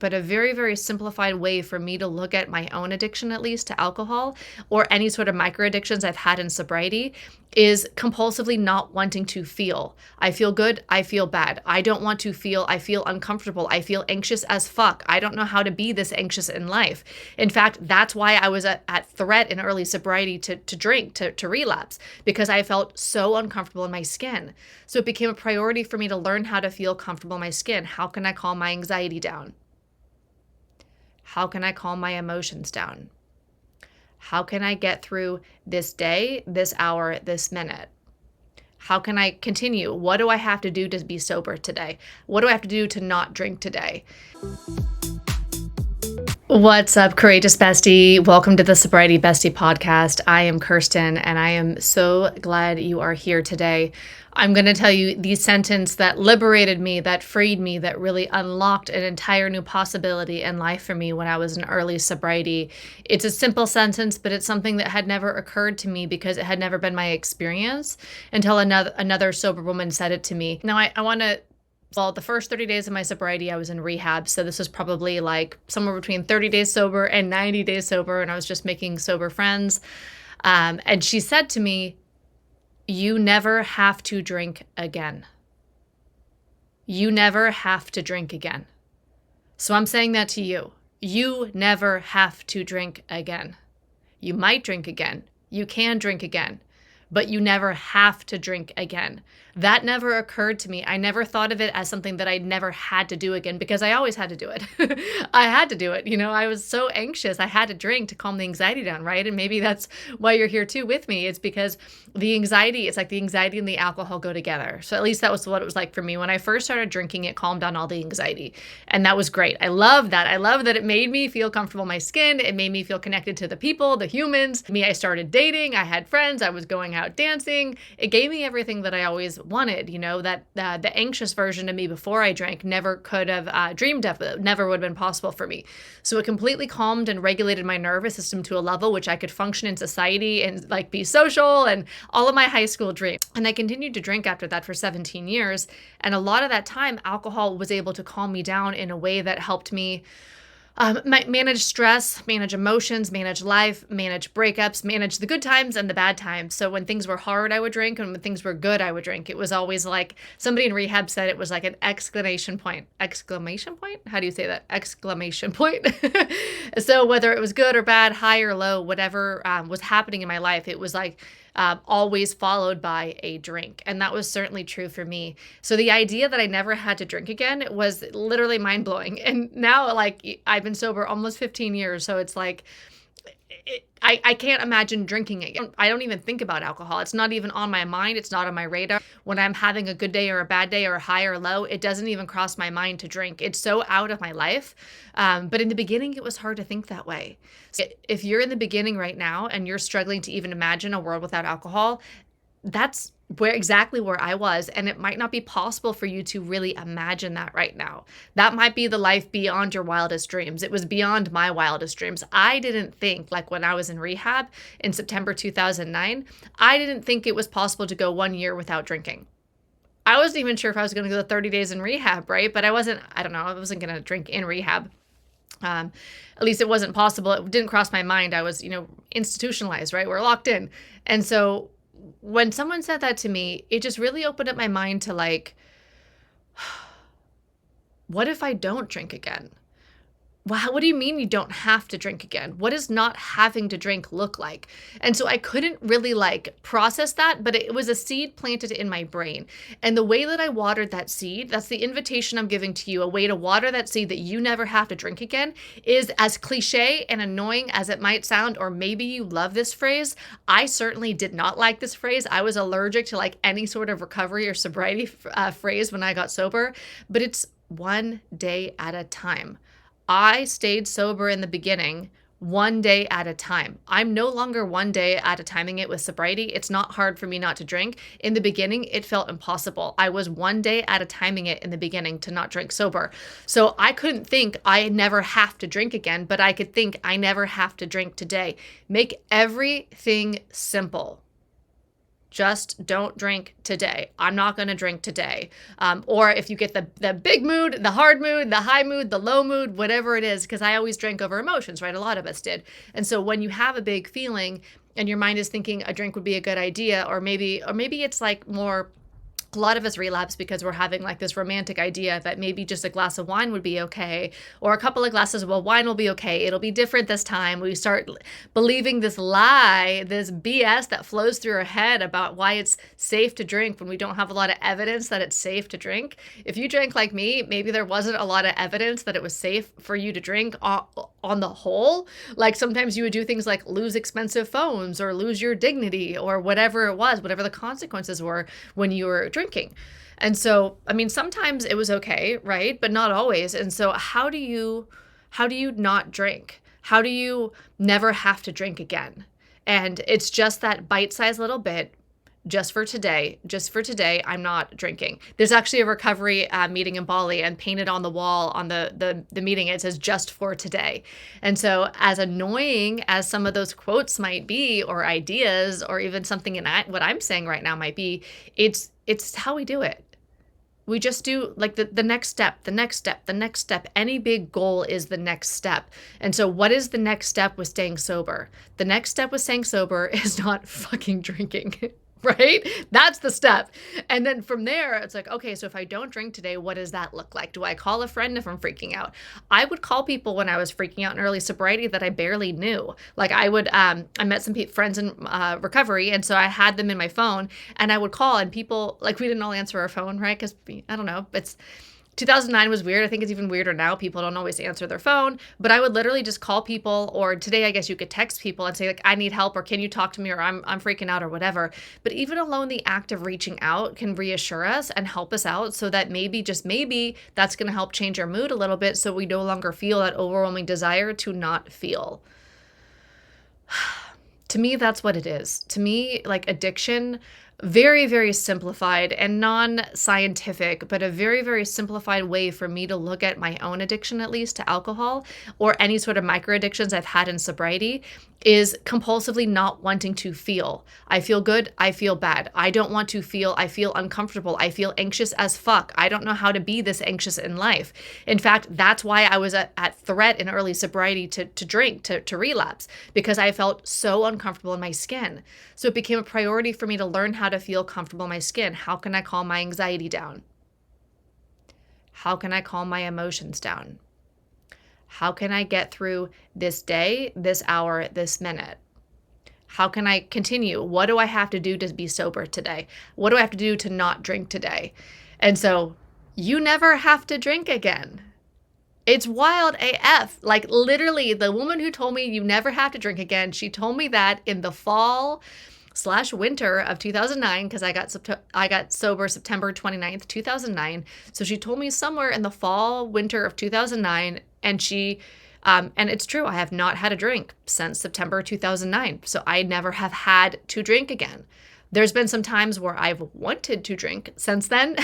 But a very, very simplified way for me to look at my own addiction, at least to alcohol, or any sort of micro addictions I've had in sobriety, is compulsively not wanting to feel. I feel good, I feel bad. I don't want to feel, I feel uncomfortable. I feel anxious as fuck. I don't know how to be this anxious in life. In fact, that's why I was at threat in early sobriety to drink, to relapse, because I felt so uncomfortable in my skin. So it became a priority for me to learn how to feel comfortable in my skin. How can I calm my anxiety down? How can I calm my emotions down? How can I get through this day, this hour, this minute? How can I continue? What do I have to do to be sober today? What do I have to do to not drink today? What's up, Courageous Bestie? Welcome to the Sobriety Bestie podcast. I am Kirsten, and I am so glad you are here today. I'm going to tell you the sentence that liberated me, that freed me, that really unlocked an entire new possibility in life for me when I was in early sobriety. It's a simple sentence, but it's something that had never occurred to me because it had never been my experience until another sober woman said it to me. Now, I want to Well, the first 30 days of my sobriety, I was in rehab. So this was probably like somewhere between 30 days sober and 90 days sober. And I was just making sober friends. And she said to me, "You never have to drink again. You never have to drink again." So I'm saying that to you. You never have to drink again. You might drink again. You can drink again. But you never have to drink again. That never occurred to me. I never thought of it as something that I never had to do again because I always had to do it. I had to do it. I was so anxious. I had to drink to calm the anxiety down, right? And maybe that's why you're here too with me. It's because it's like the anxiety and the alcohol go together. So at least that was what it was like for me. When I first started drinking, it calmed down all the anxiety. And that was great. I love that. I love that it made me feel comfortable in my skin. It made me feel connected to the people, the humans. I started dating. I had friends. I was going out dancing. It gave me everything that I always wanted, that the anxious version of me before I drank never could have dreamed of. It never would have been possible for me. So it completely calmed and regulated my nervous system to a level which I could function in society and like be social and all of my high school dreams. And I continued to drink after that for 17 years. And a lot of that time, alcohol was able to calm me down in a way that helped me manage stress, manage emotions, manage life, manage breakups, manage the good times and the bad times. So when things were hard, I would drink, and when things were good, I would drink. It was always like somebody in rehab said it was like an exclamation point. Exclamation point? How do you say that? Exclamation point. So whether it was good or bad, high or low, whatever was happening in my life, it was like always followed by a drink. And that was certainly true for me. So the idea that I never had to drink again was literally mind blowing. And now, like, I've been sober almost 15 years. So it's like, I can't imagine drinking it. I don't even think about alcohol. It's not even on my mind. It's not on my radar. When I'm having a good day or a bad day or a high or low, it doesn't even cross my mind to drink. It's so out of my life. But in the beginning, it was hard to think that way. So if you're in the beginning right now and you're struggling to even imagine a world without alcohol, that's exactly where I was. And it might not be possible for you to really imagine that right now. That might be the life beyond your wildest dreams. It was beyond my wildest dreams. I didn't think, like when I was in rehab in September 2009, I didn't think it was possible to go 1 year without drinking. I wasn't even sure if I was going to go 30 days in rehab, right? But I wasn't going to drink in rehab. At least it wasn't possible. It didn't cross my mind. I was, institutionalized, right? We're locked in. And so when someone said that to me, it just really opened up my mind to like, what if I don't drink again? Wow, what do you mean you don't have to drink again? What does not having to drink look like? And so I couldn't really like process that, but it was a seed planted in my brain. And the way that I watered that seed, that's the invitation I'm giving to you, a way to water that seed that you never have to drink again, is as cliche and annoying as it might sound, or maybe you love this phrase. I certainly did not like this phrase. I was allergic to like any sort of recovery or sobriety phrase when I got sober, but it's one day at a time. I stayed sober in the beginning, one day at a time. I'm no longer one day at a timing it with sobriety. It's not hard for me not to drink. In the beginning, it felt impossible. I was one day at a timing it in the beginning to not drink sober. So I couldn't think I never have to drink again, but I could think I never have to drink today. Make everything simple. Just don't drink today. I'm not going to drink today. Or if you get the big mood, the hard mood, the high mood, the low mood, whatever it is, because I always drank over emotions, right? A lot of us did. And so when you have a big feeling and your mind is thinking a drink would be a good idea, or maybe it's like more, a lot of us relapse because we're having like this romantic idea that maybe just a glass of wine would be okay, or a couple of glasses of wine will be okay. It'll be different this time. We start believing this lie, this BS that flows through our head about why it's safe to drink when we don't have a lot of evidence that it's safe to drink. If you drank like me, maybe there wasn't a lot of evidence that it was safe for you to drink on the whole. Like sometimes you would do things like lose expensive phones or lose your dignity or whatever it was, whatever the consequences were when you were drinking. And so, I mean, sometimes it was okay, right? But not always. And so how do you not drink? How do you never have to drink again? And it's just that bite-sized little bit. Just for today, I'm not drinking. There's actually a recovery meeting in Bali, and painted on the wall on the meeting, it says just for today. And so as annoying as some of those quotes might be, or ideas, or even something in what I'm saying right now might be, it's how we do it. We just do like the next step, the next step, the next step. Any big goal is the next step. And so what is the next step with staying sober? The next step with staying sober is not fucking drinking. Right? That's the step. And then from there, it's like, okay, so if I don't drink today, what does that look like? Do I call a friend if I'm freaking out? I would call people when I was freaking out in early sobriety that I barely knew. Like I met some friends in recovery. And so I had them in my phone, and I would call, and people, like, we didn't all answer our phone, right? Because I don't know, 2009 was weird. I think it's even weirder now. People don't always answer their phone, but I would literally just call people, or today I guess you could text people and say like, I need help, or can you talk to me, or I'm freaking out, or whatever. But even alone, the act of reaching out can reassure us and help us out, so that maybe, just maybe, that's going to help change our mood a little bit, so we no longer feel that overwhelming desire to not feel. To me, that's what it is. To me, like addiction, very, very simplified and non-scientific, but a very, very simplified way for me to look at my own addiction, at least to alcohol, or any sort of micro addictions I've had in sobriety, is compulsively not wanting to feel. I feel good, I feel bad. I don't want to feel, I feel uncomfortable. I feel anxious as fuck. I don't know how to be this anxious in life. In fact, that's why I was at threat in early sobriety to drink, to relapse, because I felt so uncomfortable in my skin. So it became a priority for me to learn how to feel comfortable in my skin. How can I calm my anxiety down? How can I calm my emotions down? How can I get through this day, this hour, this minute? How can I continue? What do I have to do to be sober today? What do I have to do to not drink today? And so you never have to drink again. It's wild AF. Like literally, the woman who told me you never have to drink again, she told me that in the fall/winter of 2009, because I got sober September 29th, 2009. So she told me somewhere in the fall/winter of 2009, and and it's true, I have not had a drink since September 2009. So I never have had to drink again. There's been some times where I've wanted to drink since then,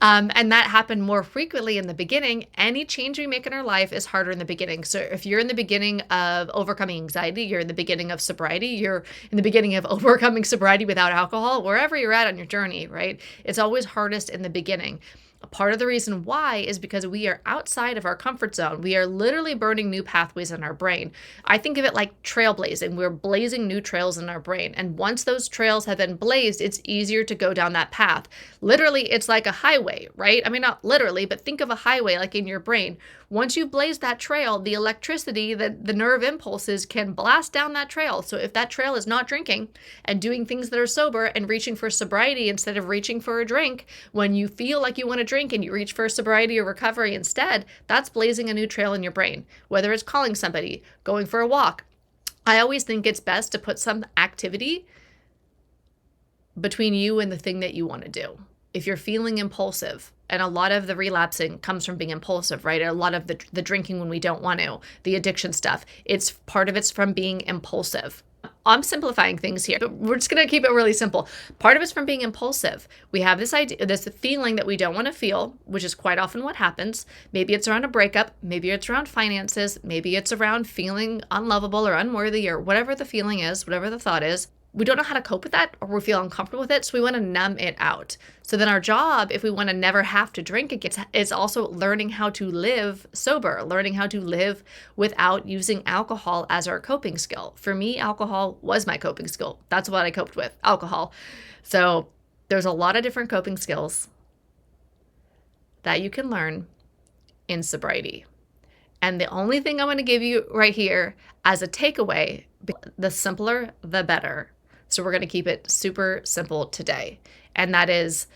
and that happened more frequently in the beginning. Any change we make in our life is harder in the beginning. So if you're in the beginning of overcoming anxiety, you're in the beginning of sobriety, you're in the beginning of overcoming sobriety without alcohol, wherever you're at on your journey, right? It's always hardest in the beginning. A part of the reason why is because we are outside of our comfort zone. We are literally burning new pathways in our brain. I think of it like trailblazing. We're blazing new trails in our brain. And once those trails have been blazed, it's easier to go down that path. Literally, it's like a highway, right? I mean, not literally, but think of a highway like in your brain. Once you blaze that trail, the electricity, the nerve impulses can blast down that trail. So if that trail is not drinking and doing things that are sober and reaching for sobriety instead of reaching for a drink, when you feel like you want to drink and you reach for sobriety or recovery instead, that's blazing a new trail in your brain, whether it's calling somebody, going for a walk. I always think it's best to put some activity between you and the thing that you want to do. If you're feeling impulsive, and a lot of the relapsing comes from being impulsive, right? A lot of the drinking when we don't want to, the addiction stuff, part of it's from being impulsive. I'm simplifying things here, but we're just going to keep it really simple. Part of it's from being impulsive. We have this idea, this feeling that we don't want to feel, which is quite often what happens. Maybe it's around a breakup. Maybe it's around finances. Maybe it's around feeling unlovable or unworthy or whatever the feeling is, whatever the thought is. we don't know how to cope with that, or we feel uncomfortable with it. So we want to numb it out. So then our job, if we want to never have to drink again, is also learning how to live sober, learning how to live without using alcohol as our coping skill. For me, alcohol was my coping skill. That's what I coped with, alcohol. So there's a lot of different coping skills that you can learn in sobriety. And the only thing I'm going to give you right here as a takeaway, the simpler, the better. So we're going to keep it super simple today. And that is,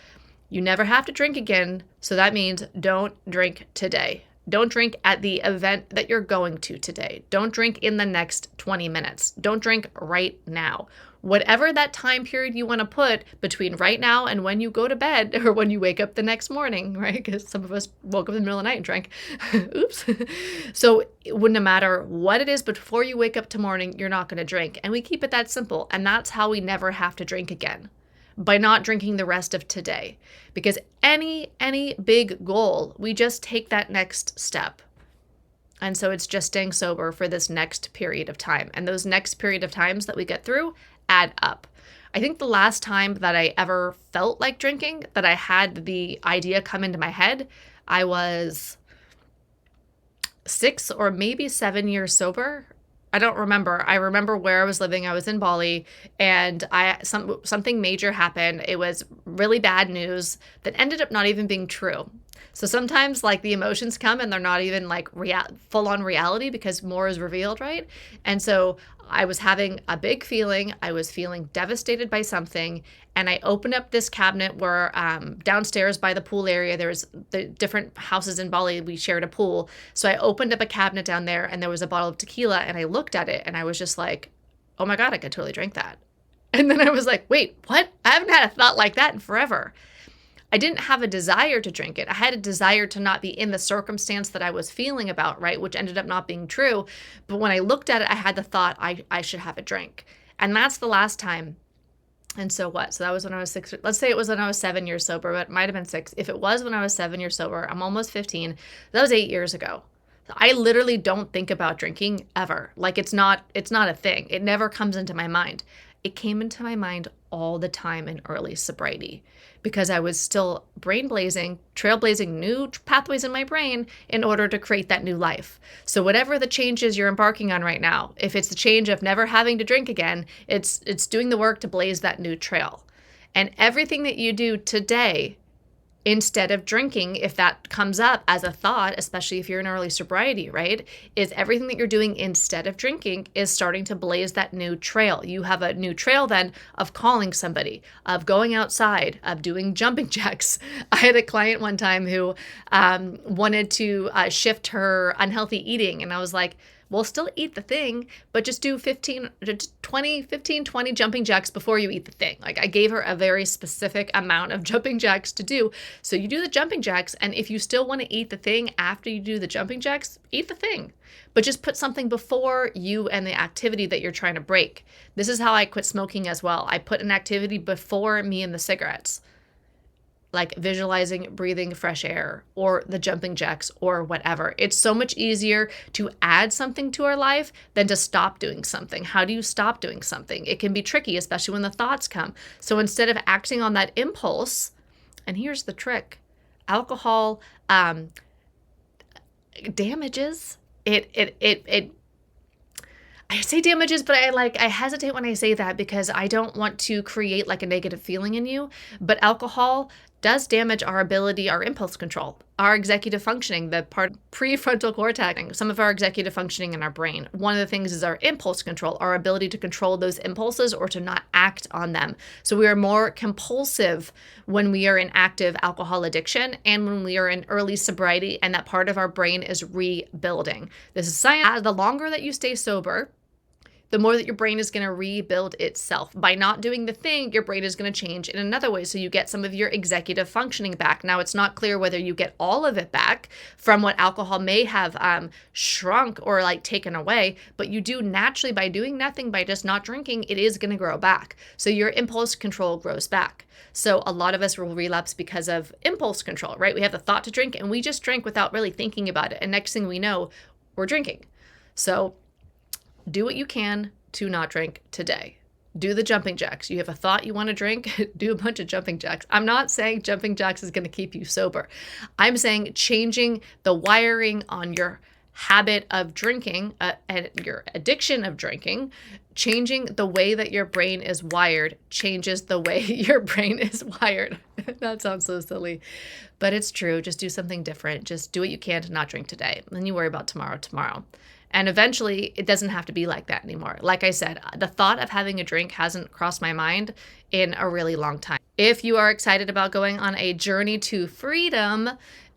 you never have to drink again. So that means don't drink today. Don't drink at the event that you're going to today. Don't drink in the next 20 minutes. Don't drink right now. Whatever that time period you want to put between right now and when you go to bed or when you wake up the next morning, right? Because some of us woke up in the middle of the night and drank. Oops. So it wouldn't matter what it is, but before you wake up tomorrow morning, you're not going to drink. And we keep it that simple. And that's how we never have to drink again, by not drinking the rest of today. Because any big goal, we just take that next step. And so it's just staying sober for this next period of time. And those next period of times that we get through add up. I think the last time that I ever felt like drinking, that I had the idea come into my head, I was 6 or maybe 7 years sober. I don't remember. I remember where I was living. I was in Bali, and something major happened. It was really bad news that ended up not even being true. So sometimes like the emotions come and they're not even like full on reality, because more is revealed, right? And so I was having a big feeling. I was feeling devastated by something. And I opened up this cabinet where downstairs by the pool area, there was the different houses in Bali. We shared a pool. So I opened up a cabinet down there, and there was a bottle of tequila, and I looked at it and I was just like, oh my God, I could totally drink that. And then I was like, wait, what? I haven't had a thought like that in forever. I didn't have a desire to drink it. I had a desire to not be in the circumstance that I was feeling about, right? Which ended up not being true. But when I looked at it, I had the thought I should have a drink. And that's the last time. And so what? So that was when I was 6. Let's say it was when I was 7 years sober, but it might have been 6. If it was when I was 7 years sober, I'm almost 15. That was 8 years ago. I literally don't think about drinking ever. Like it's not a thing. It never comes into my mind. It came into my mind all the time in early sobriety, because I was still trailblazing new pathways in my brain in order to create that new life. So whatever the changes you're embarking on right now, if it's the change of never having to drink again, it's doing the work to blaze that new trail. And everything that you do today, instead of drinking, if that comes up as a thought, especially if you're in early sobriety, right, is everything that you're doing instead of drinking is starting to blaze that new trail. You have a new trail then of calling somebody, of going outside, of doing jumping jacks. I had a client one time who wanted to shift her unhealthy eating. And I was like, we'll still eat the thing, but just do 20 jumping jacks before you eat the thing. Like I gave her a very specific amount of jumping jacks to do. So you do the jumping jacks, and if you still want to eat the thing after you do the jumping jacks, eat the thing. But just put something before you and the activity that you're trying to break. This is how I quit smoking as well. I put an activity before me and the cigarettes, like visualizing, breathing fresh air, or the jumping jacks, or whatever. It's so much easier to add something to our life than to stop doing something. How do you stop doing something? It can be tricky, especially when the thoughts come. So instead of acting on that impulse, and here's the trick, alcohol damages. I say damages, but I hesitate when I say that, because I don't want to create like a negative feeling in you. But alcohol does damage our ability, our impulse control, our executive functioning, the part prefrontal cortex, some of our executive functioning in our brain. One of the things is our impulse control, our ability to control those impulses or to not act on them. So we are more compulsive when we are in active alcohol addiction and when we are in early sobriety, and that part of our brain is rebuilding. This is science. The longer that you stay sober, the more that your brain is going to rebuild itself. By not doing the thing, your brain is going to change in another way. So you get some of your executive functioning back. Now, it's not clear whether you get all of it back from what alcohol may have shrunk or like taken away, but you do naturally by doing nothing, by just not drinking, it is going to grow back. So your impulse control grows back. So a lot of us will relapse because of impulse control, right? We have the thought to drink and we just drink without really thinking about it. And next thing we know, we're drinking. So do what you can to not drink today. do the jumping jacks. You have a thought you want to drink, do a bunch of jumping jacks. I'm not saying jumping jacks is going to keep you sober. I'm saying changing the wiring on your habit of drinking and your addiction of drinking, changing the way that your brain is wired changes the way your brain is wired. That sounds so silly, but it's true. Just do something different. Just do what you can to not drink today. Then you worry about tomorrow. And eventually, it doesn't have to be like that anymore. Like I said, the thought of having a drink hasn't crossed my mind in a really long time. If you are excited about going on a journey to freedom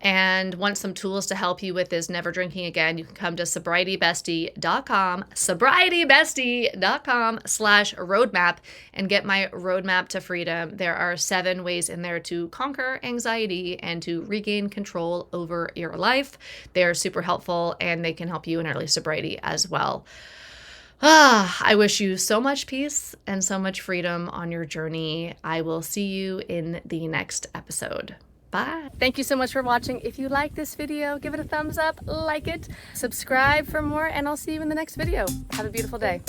and want some tools to help you with this never drinking again, you can come to sobrietybestie.com/roadmap and get my roadmap to freedom. There are 7 ways in there to conquer anxiety and to regain control over your life. They are super helpful and they can help you in early sobriety as well. I wish you so much peace and so much freedom on your journey. I will see you in the next episode. Bye. Thank you so much for watching. If you like this video, give it a thumbs up, like it, subscribe for more, and I'll see you in the next video. Have a beautiful day.